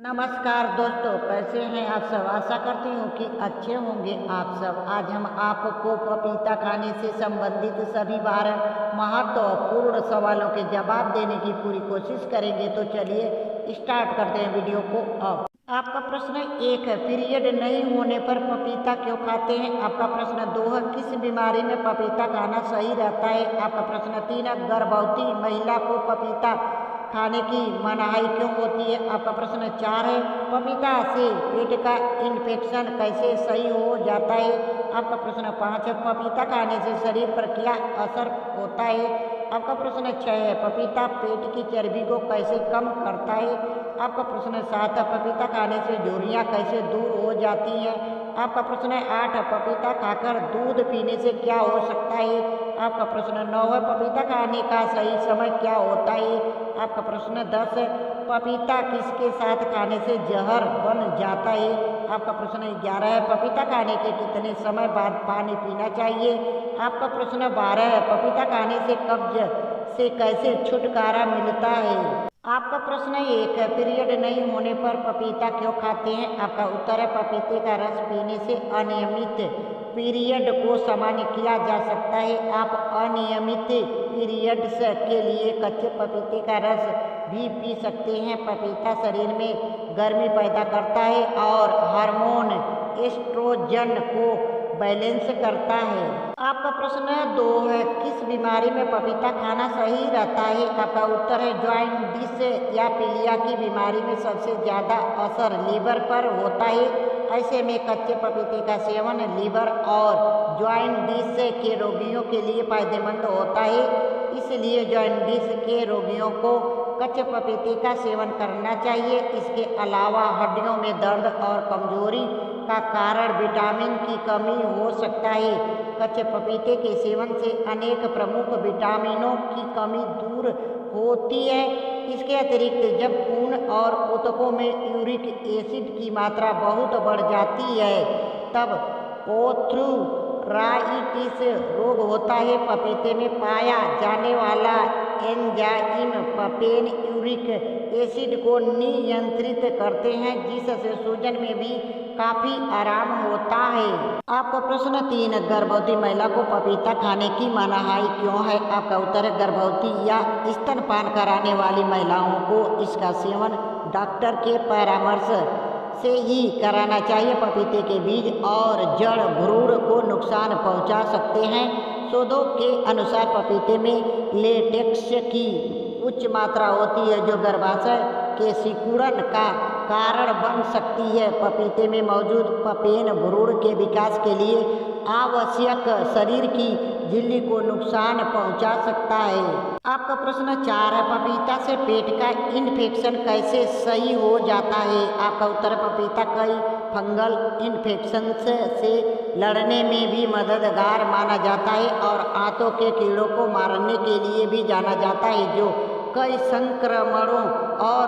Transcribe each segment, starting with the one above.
नमस्कार दोस्तों, कैसे हैं आप सब। आशा करती हूँ कि अच्छे होंगे आप सब। आज हम आपको पपीता खाने से संबंधित सभी 12 महत्वपूर्ण सवालों के जवाब देने की पूरी कोशिश करेंगे। तो चलिए स्टार्ट करते हैं वीडियो को। अब आपका प्रश्न 1 है, पीरियड नहीं होने पर पपीता क्यों खाते हैं। आपका प्रश्न 2 है, किस बीमारी में पपीता खाना सही रहता है। आपका प्रश्न 3 है, गर्भवती महिला को पपीता खाने की मनाही क्यों होती है। आपका प्रश्न 4 है, पपीता से पेट का इन्फेक्शन कैसे सही हो जाता है। आपका प्रश्न 5 है, पपीता खाने से शरीर पर क्या असर होता है। आपका प्रश्न 6 है, पपीता पेट की चर्बी को कैसे कम करता है। आपका प्रश्न 7 है, पपीता खाने से झुर्रियाँ कैसे दूर हो जाती हैं। आपका प्रश्न 8 है, पपीता खाकर दूध पीने से क्या हो सकता है। आपका प्रश्न 9 है, पपीता खाने का सही समय क्या होता है। आपका प्रश्न 10 है, पपीता किसके साथ खाने से जहर बन जाता है। आपका प्रश्न 11 है, पपीता खाने के कितने समय बाद पानी पीना चाहिए। आपका प्रश्न 12 है, पपीता खाने से कब्ज से कैसे छुटकारा मिलता है। आपका प्रश्न 1 है, पीरियड नहीं होने पर पपीता क्यों खाते हैं। आपका उत्तर है, पपीते का रस पीने से अनियमित पीरियड को सामान्य किया जा सकता है। आप अनियमित पीरियड्स के लिए कच्चे पपीते का रस भी पी सकते हैं। पपीता शरीर में गर्मी पैदा करता है और हार्मोन एस्ट्रोजन को बैलेंस करता है। आपका प्रश्न 2 है, किस बीमारी में पपीता खाना सही रहता है। आपका उत्तर है, जॉइंटिस या पीलिया की बीमारी में सबसे ज़्यादा असर लीवर पर होता है। ऐसे में कच्चे पपीते का सेवन लीवर और जॉइंटिस के रोगियों के लिए फायदेमंद होता है। इसलिए जॉइंटिस के रोगियों को कच्चे पपीते का सेवन करना चाहिए। इसके अलावा हड्डियों में दर्द और कमजोरी का कारण विटामिन की कमी हो सकता है। कच्चे पपीते के सेवन से अनेक प्रमुख विटामिनों की कमी दूर होती है। इसके अतिरिक्त जब खून और ऊतकों में यूरिक एसिड की मात्रा बहुत बढ़ जाती है तब आर्थराइटिस रोग होता है। पपीते में पाया जाने वाला एंजाइम पपेन यूरिक एसिड को नियंत्रित करते हैं, जिससे सूजन में भी काफ़ी आराम होता है। आपका प्रश्न 3, गर्भवती महिला को पपीता खाने की मनाही क्यों है। आपका उत्तर है, गर्भवती या स्तनपान कराने वाली महिलाओं को इसका सेवन डॉक्टर के परामर्श से ही कराना चाहिए। पपीते के बीज और जड़ भ्रूण को नुकसान पहुंचा सकते हैं। शोधों के अनुसार पपीते में लेटेक्स की उच्च मात्रा होती है जो गर्भाशय के सिकुड़न का कारण बन सकती है। पपीते में मौजूद पपेन भ्रूण के विकास के लिए आवश्यक शरीर की झिल्ली को नुकसान पहुंचा सकता है। आपका प्रश्न 4 है, पपीता से पेट का इन्फेक्शन कैसे सही हो जाता है। आपका उत्तर है, पपीता कई फंगल इन्फेक्शन से लड़ने में भी मददगार माना जाता है और आंतों के कीड़ों को मारने के लिए भी जाना जाता है, जो कई संक्रमणों और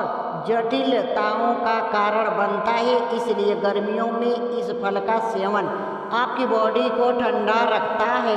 जटिलताओं का कारण बनता है। इसलिए गर्मियों में इस फल का सेवन आपकी बॉडी को ठंडा रखता है।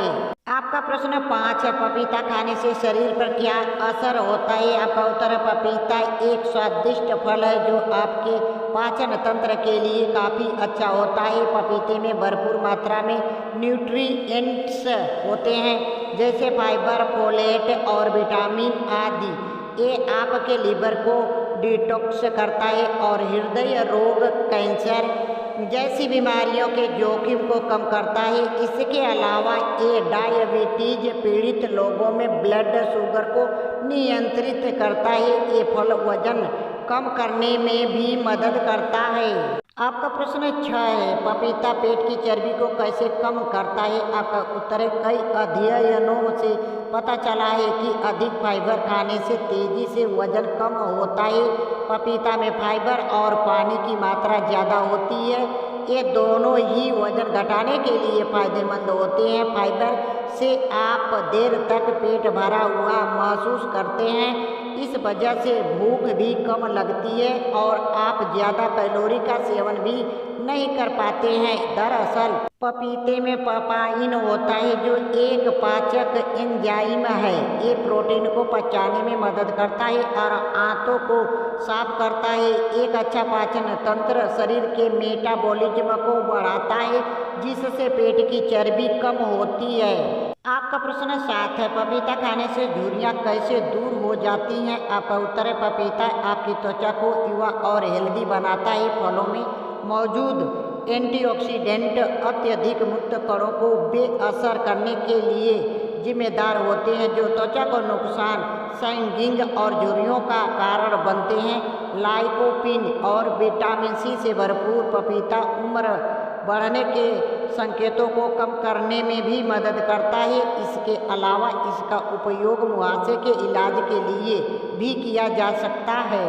आपका प्रश्न 5 है, पपीता खाने से शरीर पर क्या असर होता है। आपका उत्तर है, पपीता एक स्वादिष्ट फल है जो आपके पाचन तंत्र के लिए काफ़ी अच्छा होता है। पपीते में भरपूर मात्रा में न्यूट्रिएंट्स होते हैं, जैसे फाइबर, फोलेट और विटामिन आदि। ये आपके लीवर को डिटॉक्स करता है और हृदय रोग, कैंसर जैसी बीमारियों के जोखिम को कम करता है। इसके अलावा ये डायबिटीज पीड़ित लोगों में ब्लड शुगर को नियंत्रित करता है। ये फल वजन कम करने में भी मदद करता है। आपका प्रश्न 6 है, पपीता पेट की चर्बी को कैसे कम करता है। आपका उत्तर है, कई अध्ययनों से पता चला है कि अधिक फाइबर खाने से तेजी से वजन कम होता है। पपीता में फाइबर और पानी की मात्रा ज़्यादा होती है। ये दोनों ही वजन घटाने के लिए फायदेमंद होते हैं। फाइबर से आप देर तक पेट भरा हुआ महसूस करते हैं। इस वजह से भूख भी कम लगती है और आप ज़्यादा कैलोरी का सेवन भी नहीं कर पाते हैं। दरअसल पपीते में पपाइन होता है जो एक पाचक एंजाइम है। ये प्रोटीन को पचाने में मदद करता है और आंतों को साफ करता है। एक अच्छा पाचन तंत्र शरीर के मेटाबॉलिज्म को बढ़ाता है जिससे पेट की चर्बी कम होती है। आपका प्रश्न 7 है, पपीता खाने से झुर्रियाँ कैसे दूर हो जाती हैं? आपका उत्तर है, पपीता आपकी त्वचा को युवा और हेल्दी बनाता है। फलों में मौजूद एंटीऑक्सीडेंट अत्यधिक मुक्त कणों को बेअसर करने के लिए जिम्मेदार होते हैं जो त्वचा को नुकसान सैगिंग और झुर्रियों का कारण बनते हैं। लाइकोपीन और विटामिन सी से भरपूर पपीता उम्र बढ़ने के संकेतों को कम करने में भी मदद करता है। इसके अलावा इसका उपयोग मुहासे के इलाज के लिए भी किया जा सकता है।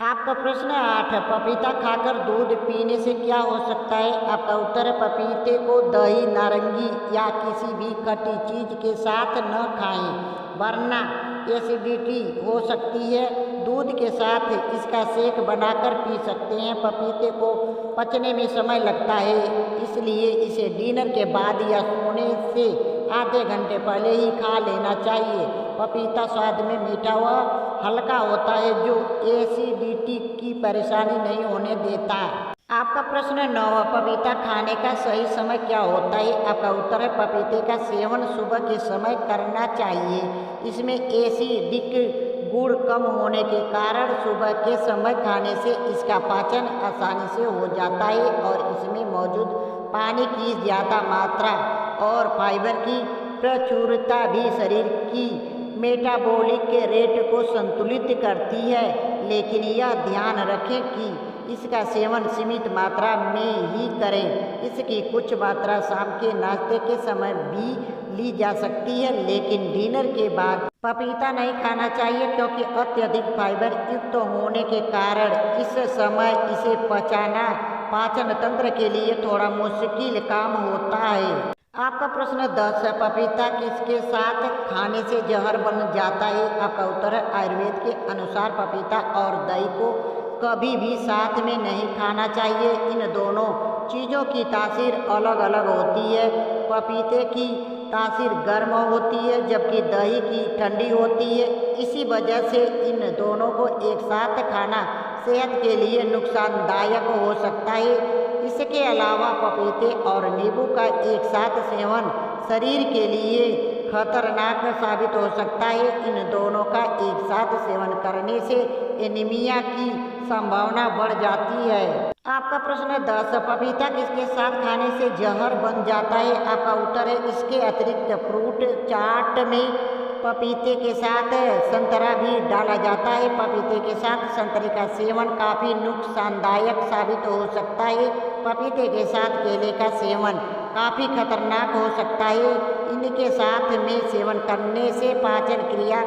आपका प्रश्न 8 है, पपीता खाकर दूध पीने से क्या हो सकता है? आपका उत्तर है, पपीते को दही, नारंगी या किसी भी खट्टी चीज के साथ न खाएं वरना एसिडिटी हो सकती है। दूध के साथ इसका शेक बनाकर पी सकते हैं। पपीते को पचने में समय लगता है इसलिए इसे डिनर के बाद या सोने से आधे घंटे पहले ही खा लेना चाहिए। पपीता स्वाद में मीठा व हल्का होता है जो एसिडिटी की परेशानी नहीं होने देता। आपका प्रश्न 9, पपीता खाने का सही समय क्या होता है? आपका उत्तर है, पपीते का सेवन सुबह के समय करना चाहिए। इसमें एसिडिक गुण कम होने के कारण सुबह के समय खाने से इसका पाचन आसानी से हो जाता है और इसमें मौजूद पानी की ज़्यादा मात्रा और फाइबर की प्रचुरता भी शरीर की मेटाबॉलिक रेट को संतुलित करती है। लेकिन यह ध्यान रखें कि इसका सेवन सीमित मात्रा में ही करें। इसकी कुछ मात्रा शाम के नाश्ते के समय भी ली जा सकती है लेकिन डिनर के बाद पपीता नहीं खाना चाहिए क्योंकि अत्यधिक फाइबर युक्त होने के कारण इस समय इसे पचाना पाचन तंत्र के लिए थोड़ा मुश्किल काम होता है। आपका प्रश्न 10 है, पपीता किसके साथ खाने से जहर बन जाता है? आपका उत्तर है, आयुर्वेद के अनुसार पपीता और दही को कभी भी साथ में नहीं खाना चाहिए। इन दोनों चीज़ों की तासीर अलग अलग होती है। पपीते की तासीर गर्म होती है जबकि दही की ठंडी होती है। इसी वजह से इन दोनों को एक साथ खाना सेहत के लिए नुकसानदायक हो सकता है। इसके अलावा पपीते और नींबू का एक साथ सेवन शरीर के लिए खतरनाक साबित हो सकता है। इन दोनों का एक साथ सेवन करने से एनीमिया की संभावना बढ़ जाती है। आपका प्रश्न 10, पपीता किसके साथ खाने से जहर बन जाता है? आपका उत्तर है, इसके अतिरिक्त फ्रूट चाट में पपीते के साथ संतरा भी डाला जाता है। पपीते के साथ संतरे का सेवन काफ़ी नुकसानदायक साबित हो सकता है। पपीते के साथ केले का सेवन काफ़ी खतरनाक हो सकता है। इनके साथ में सेवन करने से पाचन क्रिया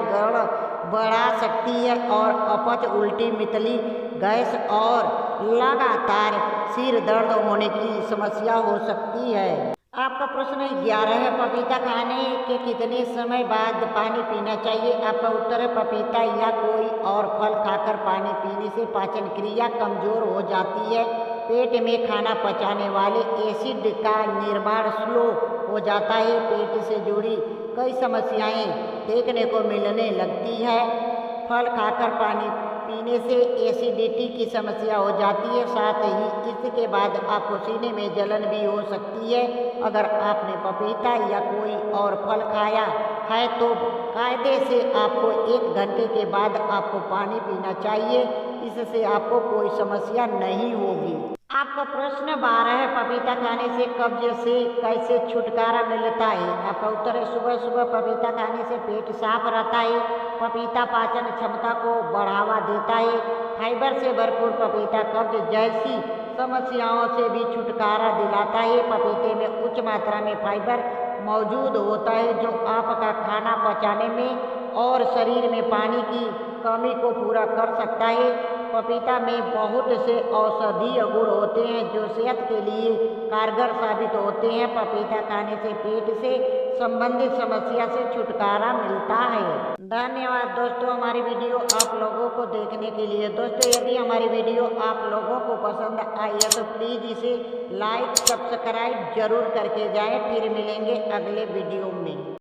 बढ़ा सकती है और अपच, उल्टी, मितली, गैस और लगातार सिर दर्द होने की समस्या हो सकती है। आपका प्रश्न 11 है, पपीता खाने के कितने समय बाद पानी पीना चाहिए? आपका उत्तर है, पपीता या कोई और फल खाकर पानी पीने से पाचन क्रिया कमज़ोर हो जाती है। पेट में खाना पचाने वाले एसिड का निर्माण स्लो हो जाता है। पेट से जुड़ी कई समस्याएं देखने को मिलने लगती है। फल खाकर पानी पीने से एसिडिटी की समस्या हो जाती है। साथ ही इसके बाद आपको सीने में जलन भी हो सकती है। अगर आपने पपीता या कोई और फल खाया है तो कायदे से आपको 1 घंटे के बाद आपको पानी पीना चाहिए। इससे आपको कोई समस्या नहीं होगी। आपका प्रश्न 12 है, पपीता खाने से कब्ज से कैसे छुटकारा मिलता है? आपका उत्तर है, सुबह सुबह पपीता खाने से पेट साफ रहता है। पपीता पाचन क्षमता को बढ़ावा देता है। फाइबर से भरपूर पपीता कब्ज जैसी समस्याओं से भी छुटकारा दिलाता है। पपीते में उच्च मात्रा में फाइबर मौजूद होता है जो आपका खाना पचाने में और शरीर में पानी की कमी को पूरा कर सकता है। पपीता में बहुत से औषधीय गुण होते हैं जो सेहत के लिए कारगर साबित होते हैं। पपीता खाने से पेट से संबंधित समस्या से छुटकारा मिलता है। धन्यवाद दोस्तों हमारी वीडियो आप लोगों को देखने के लिए। दोस्तों यदि हमारी वीडियो आप लोगों को पसंद आई है तो प्लीज़ इसे लाइक सब्सक्राइब जरूर करके जाएं। फिर मिलेंगे अगले वीडियो में।